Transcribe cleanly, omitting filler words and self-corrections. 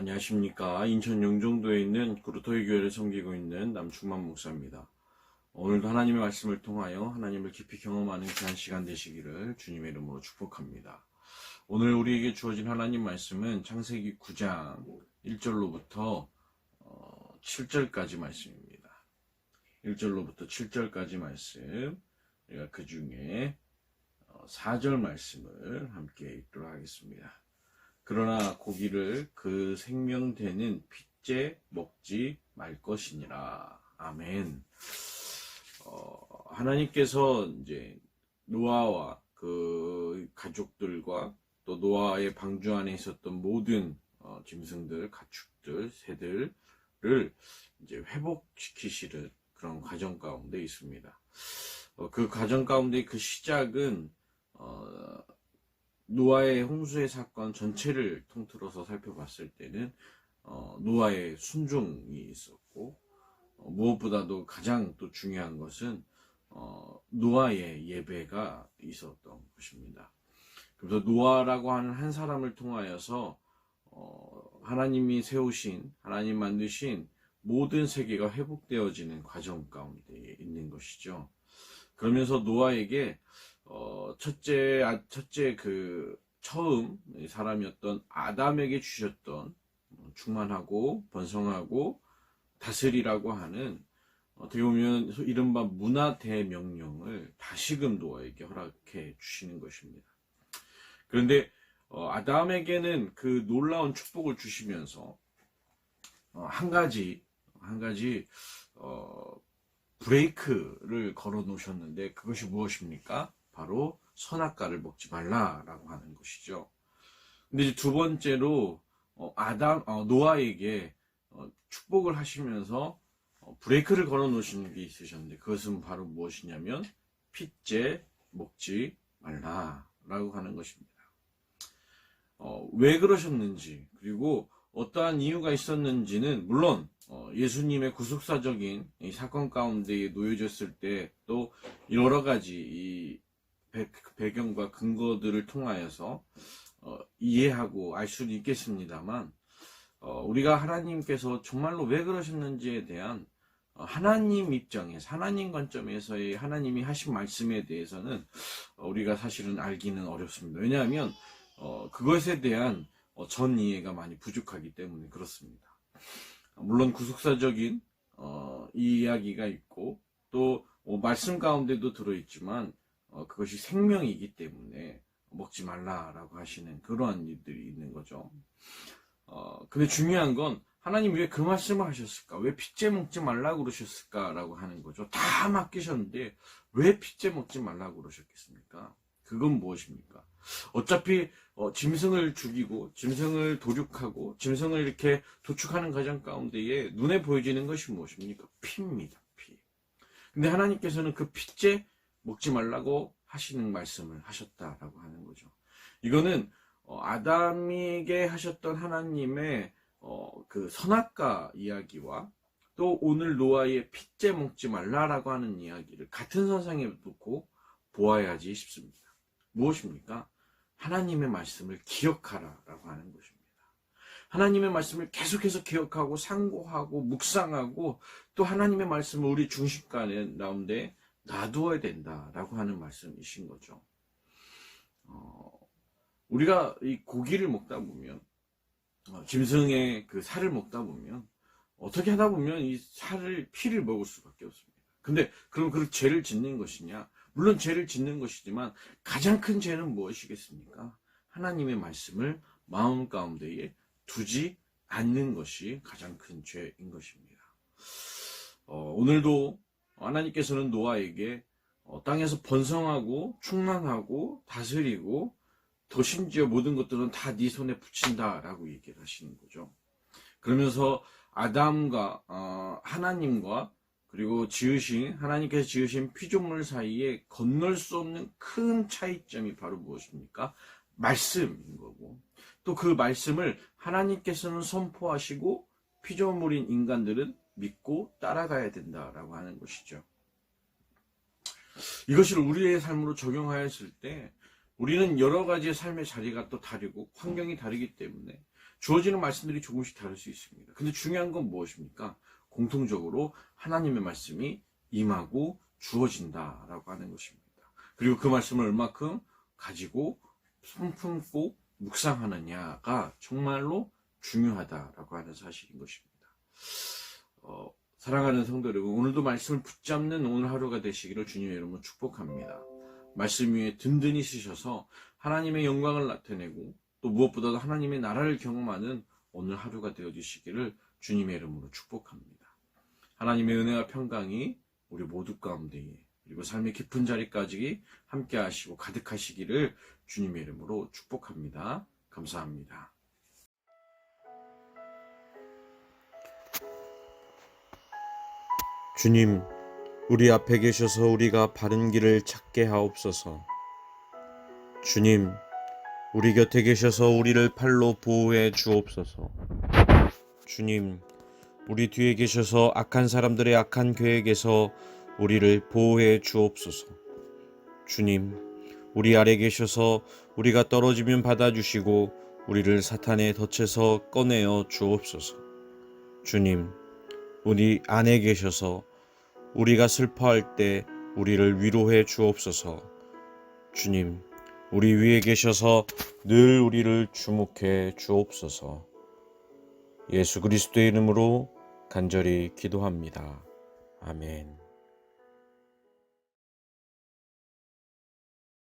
안녕하십니까. 인천 영종도에 있는 그루터기 교회를 섬기고 있는 남충만 목사입니다. 오늘도 하나님의 말씀을 통하여 하나님을 깊이 경험하는 귀한 시간 되시기를 주님의 이름으로 축복합니다. 오늘 우리에게 주어진 하나님 말씀은 창세기 9장 1절로부터 7절까지 말씀입니다. 1절로부터 7절까지 말씀, 우리가 그 중에 4절 말씀을 함께 읽도록 하겠습니다. 그러나 고기를 그 생명되는 핏째 먹지 말 것이니라. 아멘. 하나님께서 이제 노아와 그 가족들과 또 노아의 방주 안에 있었던 모든 짐승들, 가축들, 새들을 이제 회복시키시는 그런 과정 가운데 있습니다. 그 과정 가운데 그 시작은 노아의 홍수의 사건 전체를 통틀어서 살펴봤을 때는 노아의 순종이 있었고, 무엇보다도 가장 또 중요한 것은 노아의 예배가 있었던 것입니다. 그래서 노아라고 하는 한 사람을 통하여서 하나님이 세우신, 하나님 만드신 모든 세계가 회복되어지는 과정 가운데 있는 것이죠. 그러면서 노아에게 첫째 처음 사람이었던 아담에게 주셨던 충만하고 번성하고 다스리라고 하는 어떻게 보면 이른바 문화 대명령을 다시금 노아에게 허락해 주시는 것입니다. 그런데 아담에게는 그 놀라운 축복을 주시면서 한 가지 브레이크를 걸어 놓으셨는데, 그것이 무엇입니까? 바로 선악과를 먹지 말라라고 하는 것이죠. 근데 이제 두 번째로 노아에게 축복을 하시면서 브레이크를 걸어 놓으시는 게 있으셨는데, 그것은 바로 무엇이냐면 핏째 먹지 말라라고 하는 것입니다. 왜 그러셨는지, 그리고 어떠한 이유가 있었는지는 물론 예수님의 구속사적인 이 사건 가운데에 놓여졌을 때 또 여러 가지 이 배경과 근거들을 통하여서 이해하고 알 수는 있겠습니다만, 우리가 하나님께서 정말로 왜 그러셨는지에 대한 하나님 입장에서, 하나님 관점에서의 하나님이 하신 말씀에 대해서는 우리가 사실은 알기는 어렵습니다. 왜냐하면 그것에 대한 전 이해가 많이 부족하기 때문에 그렇습니다. 물론 구속사적인 이 이야기가 있고 또 말씀 가운데도 들어있지만 그것이 생명이기 때문에 먹지 말라라고 하시는 그러한 일들이 있는 거죠. 근데 중요한 건 하나님 왜 그 말씀을 하셨을까? 왜 핏째 먹지 말라고 그러셨을까라고 하는 거죠. 다 맡기셨는데 왜 핏째 먹지 말라고 그러셨겠습니까? 그건 무엇입니까? 어차피 짐승을 죽이고 짐승을 도륙하고 짐승을 이렇게 도축하는 과정 가운데에 눈에 보여지는 것이 무엇입니까? 피입니다. 피. 근데 하나님께서는 그 핏째 먹지 말라고 하시는 말씀을 하셨다라고 하는 거죠. 이거는 아담에게 하셨던 하나님의 그 선악과 이야기와 또 오늘 노아의 핏째 먹지 말라라고 하는 이야기를 같은 선상에 놓고 보아야지 싶습니다. 무엇입니까? 하나님의 말씀을 기억하라라고 하는 것입니다. 하나님의 말씀을 계속해서 기억하고 상고하고 묵상하고 또 하나님의 말씀을 우리 중심가에 가운데 놔두어야 된다라고 하는 말씀이신 거죠. 우리가 이 고기를 먹다 보면 짐승의 그 살을 먹다 보면 어떻게 하다 보면 이 피를 먹을 수밖에 없습니다. 근데 그럼 그 죄를 짓는 것이냐? 물론 죄를 짓는 것이지만 가장 큰 죄는 무엇이겠습니까? 하나님의 말씀을 마음 가운데에 두지 않는 것이 가장 큰 죄인 것입니다. 오늘도 하나님께서는 노아에게 땅에서 번성하고 충만하고 다스리고 더 심지어 모든 것들은 다 네 손에 붙인다라고 얘기를 하시는 거죠. 그러면서 아담과 하나님과 그리고 하나님께서 지으신 피조물 사이에 건널 수 없는 큰 차이점이 바로 무엇입니까? 말씀인 거고, 또 그 말씀을 하나님께서는 선포하시고 피조물인 인간들은 믿고 따라가야 된다라고 하는 것이죠. 이것을 우리의 삶으로 적용하였을 때 우리는 여러 가지의 삶의 자리가 또 다르고 환경이 다르기 때문에 주어지는 말씀들이 조금씩 다를 수 있습니다. 근데 중요한 건 무엇입니까? 공통적으로 하나님의 말씀이 임하고 주어진다라고 하는 것입니다. 그리고 그 말씀을 얼마큼 가지고 품고 묵상하느냐가 정말로 중요하다라고 하는 사실인 것입니다. 사랑하는 성도 여러분, 오늘도 말씀을 붙잡는 오늘 하루가 되시기를 주님의 이름으로 축복합니다. 말씀 위에 든든히 쓰셔서 하나님의 영광을 나타내고 또 무엇보다도 하나님의 나라를 경험하는 오늘 하루가 되어주시기를 주님의 이름으로 축복합니다. 하나님의 은혜와 평강이 우리 모두 가운데에 그리고 삶의 깊은 자리까지 함께 하시고 가득하시기를 주님의 이름으로 축복합니다. 감사합니다. 주님, 우리 앞에 계셔서 우리가 바른 길을 찾게 하옵소서. 주님, 우리 곁에 계셔서 우리를 팔로 보호해 주옵소서. 주님, 우리 뒤에 계셔서 악한 사람들의 악한 계획에서 우리를 보호해 주옵소서. 주님, 우리 아래 계셔서 우리가 떨어지면 받아주시고 우리를 사탄의 덫에서 꺼내어 주옵소서. 주님, 우리 안에 계셔서 우리가 슬퍼할 때 우리를 위로해 주옵소서. 주님, 우리 위에 계셔서 늘 우리를 주목해 주옵소서. 예수 그리스도의 이름으로 간절히 기도합니다. 아멘.